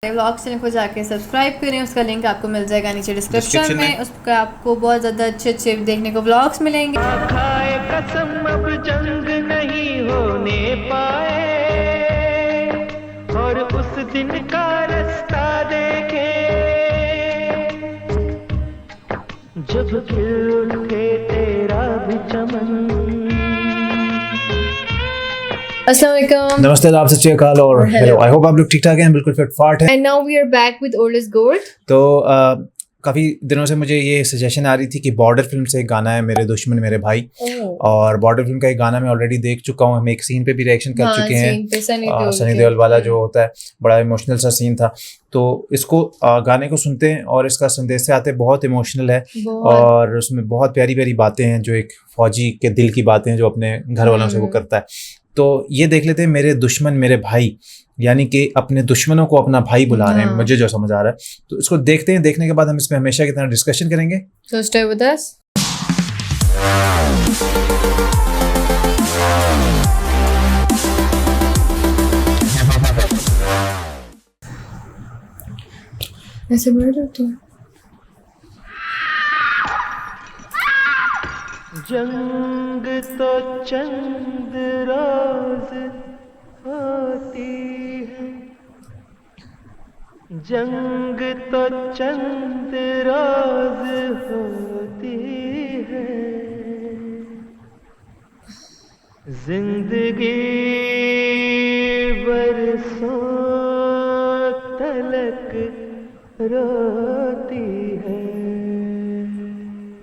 Vlog channel को जाके subscribe करें, उसका लिंक आपको मिल जाएगा नीचे डिस्क्रिप्शन में। उसका आपको बहुत ज़्यादा अच्छे देखने को व्लॉग्स मिलेंगे। खाए कसम अब जंग नहीं होने पाए और उस दिन का रास्ता देखे जब खिल उठे तेरा भी चमन। अस्सलामुअलैकुम, नमस्ते, आप सत श्री अकाल और हेलो। आई होप आप लोग ठीक ठाक हैं, बिल्कुल फिट फाट हैं। And now we are back with old is gold. तो काफ़ी दिनों से मुझे ये सजेशन आ रही थी कि बॉर्डर फिल्म से एक गाना है मेरे दुश्मन मेरे भाई, और बॉर्डर फिल्म का एक गाना मैं ऑलरेडी देख चुका हूँ। हम एक सीन पे भी रिएक्शन कर चुके हैं, सनी देओल वाला जो होता है, बड़ा इमोशनल सा सीन था। तो इसको गाने को सुनते हैं और इसका संदेश से आते, बहुत इमोशनल है और उसमें बहुत प्यारी प्यारी बातें हैं, जो एक फौजी के दिल की बातें हैं जो अपने घर वालों से वो करता है। तो ये देख लेते हैं, मेरे दुश्मन मेरे भाई, यानी कि अपने दुश्मनों को अपना भाई बुला रहे हैं, मुझे जो समझ आ रहा है। तो इसको देखते हैं, देखने के बाद हम इसमें हमेशा की तरह डिस्कशन करेंगे। So stay with us. ऐसे बढ़ जाते हैं। जंग तो चंद रोज होती है, जंग तो चंद रोज होती है, जिंदगी बरसों तलक रोती है।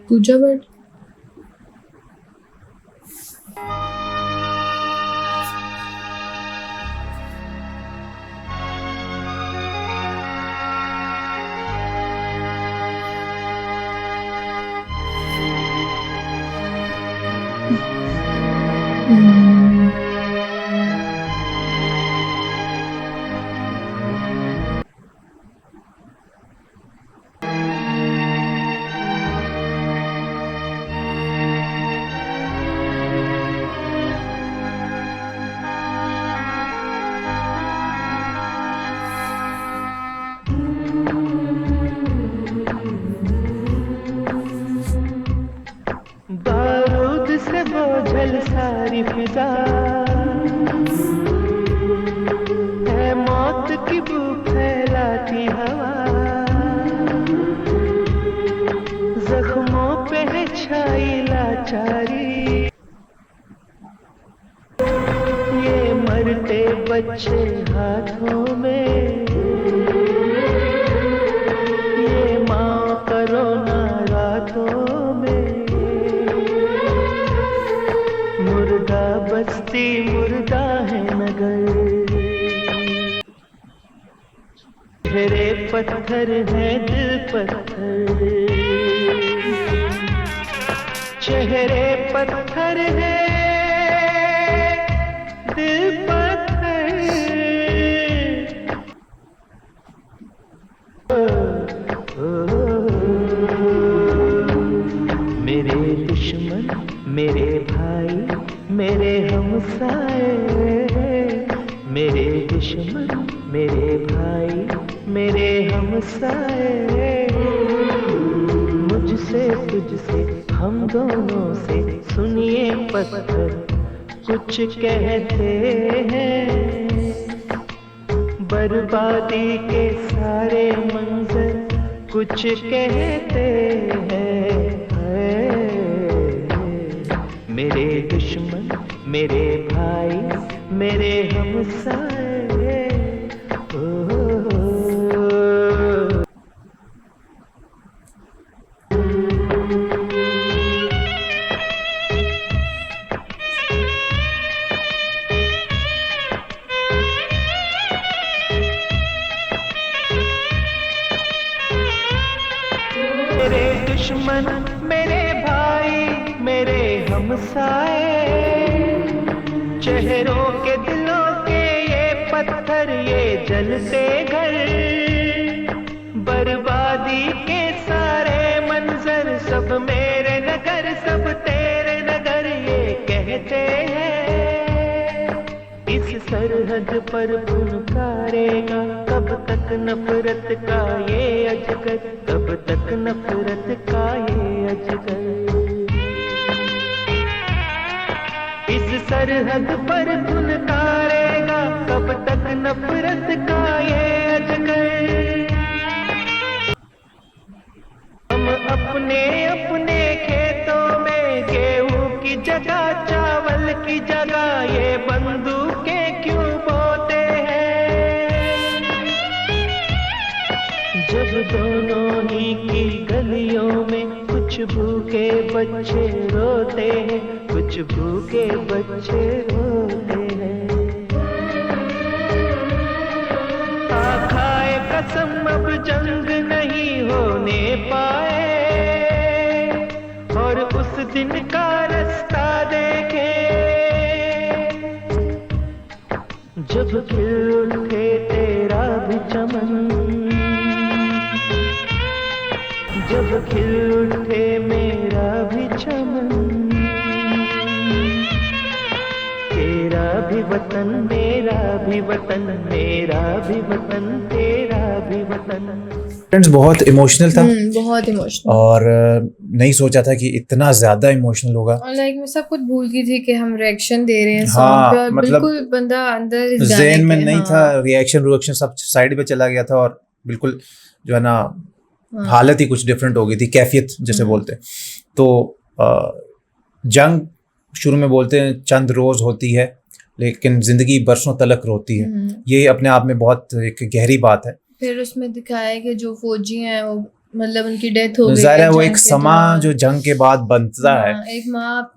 पूजा बट बोझल सारी फिजा है, मौत की बू फैलाती हवा, जख्मों पे है छाई लाचारी, ये मरते बच्चे हाथों में, ये माँ करो ना रातों में, मुर्दा बस्ती मुर्दा है नगर, चेहरे पत्थर है दिल पत्थर, चेहरे पत्थर है दिल पत्थर। मेरे दुश्मन मेरे भाई मेरे हमसाए, मेरे दुश्मन मेरे भाई मेरे हमसाए, मुझसे तुझसे हम दोनों से सुनिए पत्थर कुछ कहते हैं, बर्बादी के सारे मंजर कुछ कहते हैं। मेरे दुश्मन मेरे भाई मेरे हमसाए, मेरे दुश्मन मेरे भाई मेरे हमसाए, चेहरों के दिलों के ये पत्थर ये जलते घर, बर्बादी के सारे मंजर सब मेरे नगर सब तेरे नगर, ये कहते हैं इस सरहद पर फुनकारेगा कब तक तक नफरत का ये अजगर, कब तक नफरत का ये अजगर। इस सरहद पर फुनकारेगा, कब तक नफरत का ये अजगर। हम अपने अपने खेतों में गेहूं की जगह, चावल की जगह ये बंदूकें क्यों बोते हैं। जब दोनों ही की गलियों में कुछ भूखे बच्चे रोते हैं, कुछ भूखे बच्चे रोते हैं। खाए कसम अब जंग नहीं होने पाए, और उस दिन का रास्ता देखे जब खिल उठे तेरा भी चमन, जब खिल उठे मेरा भी चमन। तेरा भी वतन मेरा भी वतन, मेरा भी वतन तेरा भी वतन। फ्रेंड्स बहुत इमोशनल था, बहुत इमोशनल, और नहीं सोचा था कि इतना ज्यादा इमोशनल होगा। और लाइक मैं सब कुछ भूल गई थी कि हम रिएक्शन दे रहे हैं हाँ, सॉन्ग पे, और मतलब बिल्कुल बंदा अंदर इस गाने ज़हन में के, नहीं हाँ, था, रिएक्शन सब साइड पे चला गया था, और बिल्कुल जो है ना हालत ही कुछ डिफरेंट हो गई थी, कैफियत जैसे बोलते हैं। तो जंग शुरू में बोलते हैं चंद रोज होती है, लेकिन जिंदगी बरसों तलक रोती है। ये अपने आप में बहुत एक गहरी बात है। फिर उसमें दिखाया है कि जो फौजी हैं वो मतलब उनकी डेथ हो गई ज़ाहिर है है वो जंग एक के समा दौरान। जो जंग के बाद बनता है। एक माँ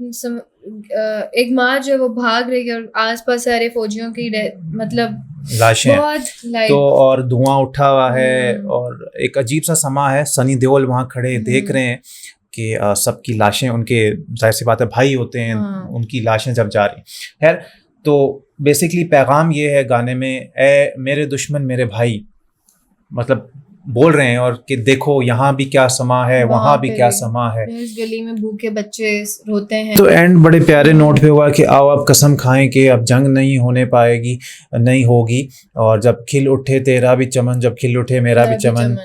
एक माँ जो है वो भाग रही है, और आसपास सारे फौजियों की मतलब लाशें बहुत तो, और धुआं उठा हुआ है, और एक अजीब सा समा है। सनी देओल वहाँ खड़े देख रहे हैं कि सबकी लाशें, उनके जाहिर सी बात है भाई होते हैं, उनकी लाशें जब जा रही। खैर, तो बेसिकली पैगाम ये है गाने में, ए मेरे दुश्मन मेरे भाई, मतलब बोल रहे हैं और कि देखो यहाँ भी क्या समा है, वहाँ भी क्या समा है। इस गली में भूखे बच्चे रोते हैं। तो एंड बड़े प्यारे नोट पे हुआ कि आओ अब कसम खाएं कि अब जंग नहीं होने पाएगी, नहीं होगी, और जब खिल उठे तेरा भी चमन, जब खिल उठे मेरा भी चमन,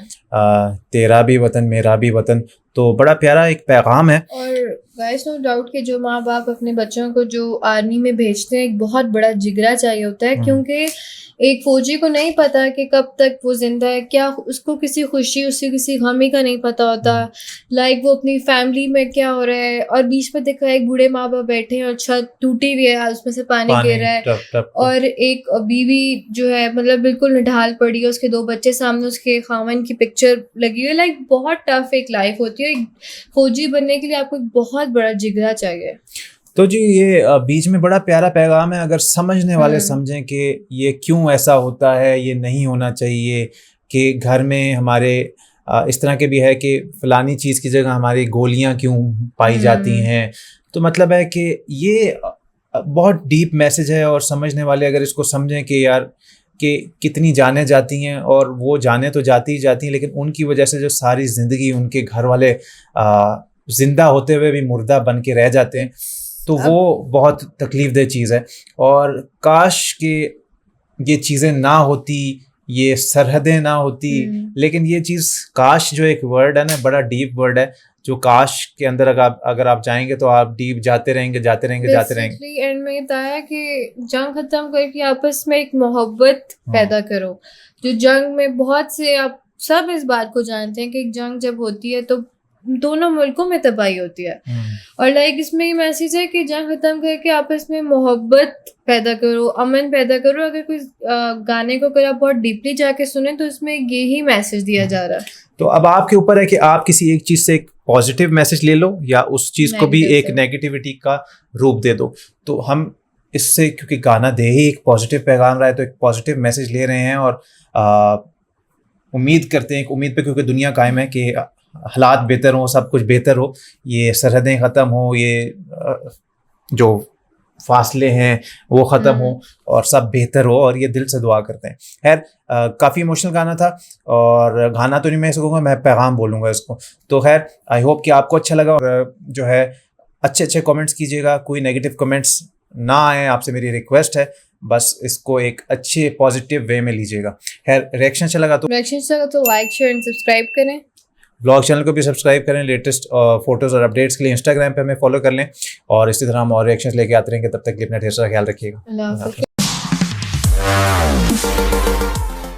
तेरा भी वतन मेरा भी वतन। तो बड़ा प्यारा एक पैगाम है। और गाइस नो डाउट कि जो माँ बाप अपने बच्चों को जो आर्मी में भेजते हैं, एक बहुत बड़ा जिगरा चाहिए होता है, क्योंकि एक फौजी को नहीं पता कि कब तक वो जिंदा है, क्या उसको किसी खुशी उससे किसी गमी का नहीं पता होता। लाइक वो अपनी फैमिली में क्या हो रहा है, और बीच में देखा एक बूढ़े माँ बाप बैठे हैं और छत टूटी हुई है, उसमें से पानी गिर रहा है, टप। और एक बीवी जो है मतलब बिल्कुल निढाल पड़ी है, उसके 2 बच्चे सामने, उसके खामन की पिक्चर लगी हुई है। लाइक बहुत टफ एक लाइफ होती है। एक फौजी बनने के लिए आपको एक बहुत बड़ा जिगरा चाहिए। तो जी ये बीच में बड़ा प्यारा पैगाम है, अगर समझने वाले समझें कि ये क्यों ऐसा होता है, ये नहीं होना चाहिए, कि घर में हमारे इस तरह के भी है कि फलानी चीज़ की जगह हमारी गोलियां क्यों पाई जाती हैं। तो मतलब है कि ये बहुत डीप मैसेज है, और समझने वाले अगर इसको समझें कि यार कि कितनी जानें जाती हैं, और वो जानें तो जाती ही जाती हैं, लेकिन उनकी वजह से जो सारी ज़िंदगी उनके घर वाले जिंदा होते हुए भी मुर्दा बन के रह जाते हैं, तो वो बहुत तकलीफ़देह चीज़ है। और काश कि ये चीज़ें ना होती, ये सरहदें ना होती, लेकिन ये चीज़ काश जो एक वर्ड है ना, बड़ा डीप वर्ड है, जो काश के अंदर अगर आप जाएंगे तो आप डीप जाते रहेंगे। एंड में बताया कि जंग खत्म करके आपस में एक मोहब्बत पैदा करो। जो जंग में बहुत से, आप सब इस बात को जानते हैं कि एक जंग जब होती है तो दोनों मुल्कों में तबाही होती है, और लाइक इसमें ये मैसेज है कि जंग खत्म करके आपस में मोहब्बत पैदा करो, अमन पैदा करो। अगर कोई गाने को अगर आप बहुत डीपली जाके सुने तो इसमें यही मैसेज दिया जा रहा है। तो अब आपके ऊपर है कि आप किसी एक चीज़ से एक पॉजिटिव मैसेज ले लो, या उस चीज़ को भी एक नेगेटिविटी का रूप दे दो। तो हम इससे, क्योंकि गाना दे ही एक पॉजिटिव पैगाम रहा है, तो एक पॉजिटिव मैसेज ले रहे हैं, और उम्मीद करते हैं, उम्मीद पे क्योंकि दुनिया कायम है कि हालात बेहतर हो, सब कुछ बेहतर हो, ये सरहदें ख़त्म हो, ये जो फासले हैं वो ख़त्म हो, और सब बेहतर हो, और ये दिल से दुआ करते हैं। खैर, काफ़ी इमोशनल गाना था, और गाना तो नहीं मैं इसको कहूँगा, मैं पैगाम बोलूँगा इसको। तो खैर, आई होप कि आपको अच्छा लगा, और जो है अच्छे कमेंट्स कीजिएगा, कोई नेगेटिव कमेंट्स ना आए, आपसे मेरी रिक्वेस्ट है। बस इसको एक अच्छे पॉजिटिव वे में लीजिएगा। खैर, रिएक्शन अच्छा लगा तो लाइक शेयर एंड सब्सक्राइब करें। ब्लॉग चैनल को भी सब्सक्राइब करें। लेटेस्ट फोटोज़ और अपडेट्स के लिए इंस्टाग्राम पे हमें फॉलो कर लें, और इसी तरह हम और रिएक्शंस लेके आते रहेंगे। तब तक के लिए अपना ढेर सारा ख्याल रखिएगा। अल्लाह हाफ़िज़।